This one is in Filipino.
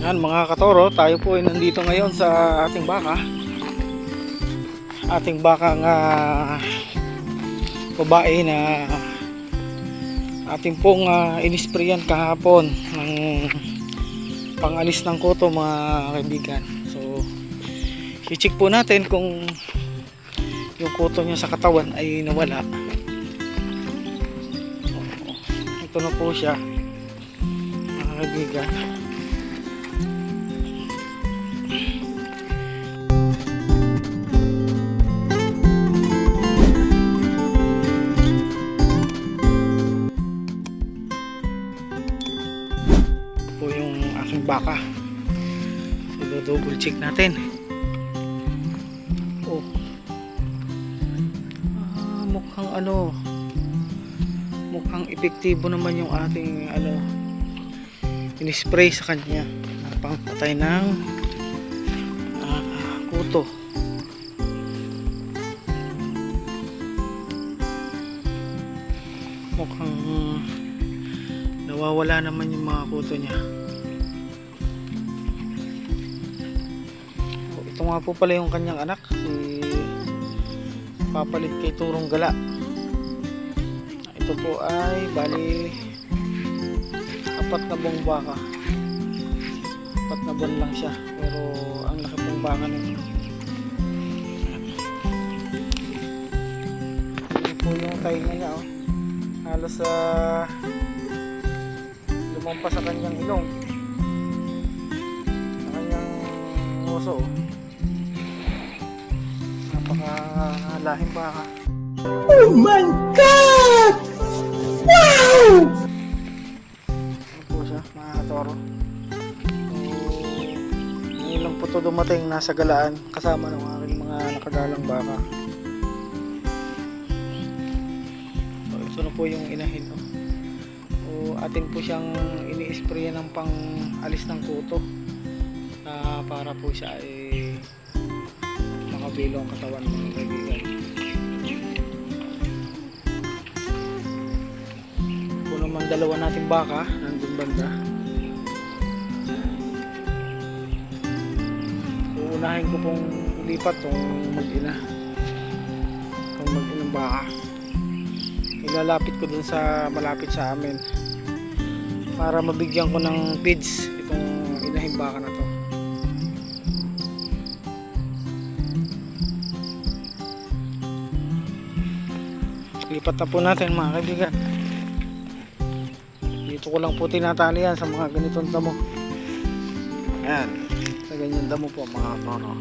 Yan mga katoro, tayo po ay nandito ngayon sa ating baka. Ating bakang babae na ating pong inisprayan kahapon ng pangalis ng kuto mga kaibigan. So i-check po natin kung yung kuto niya sa katawan ay nawala. Ito na po siya mga kaibigan. Po yung aking baka. So double check natin. Oh. Mukhang epektibo naman yung ating in-spray sa kanya pangpatay ng kuto. Mukhang nawawala naman yung mga kuto niya. Ito nga po pala yung kanyang anak, si papalit kay Turong Gala. Ito po ay bali 4 na buong baka. 4 na buwan lang siya, pero ang laki pong baka nito. Ito po yung tainga niya, oh. Halos lumampas sa kanyang ilong, sa kanyang nguso, oh. Napakalahing baka. Oh my God! Wow! Ano po siya, mga toro. So, ngayon lang po ito dumating, nasa galaan kasama ng aking mga nakagalang baka. So, ito na po yung inahin. So, atin po siyang ini-spray ng pang alis ng kuto para po siya ay makabilo ang katawan ng kaibigan. Naman dalawa nating baka nandun banda. Uunahin ko pong lipat tong mag-ina, tong mag-inang baka. Ilalapit ko dun sa malapit sa amin para mabigyan ko ng feeds itong inahing baka na to. Lipat na po natin mga kaibigan. Dito ko lang po tinatali yan sa mga ganitong damo. Ayan, sa ganyan damo po mga toro.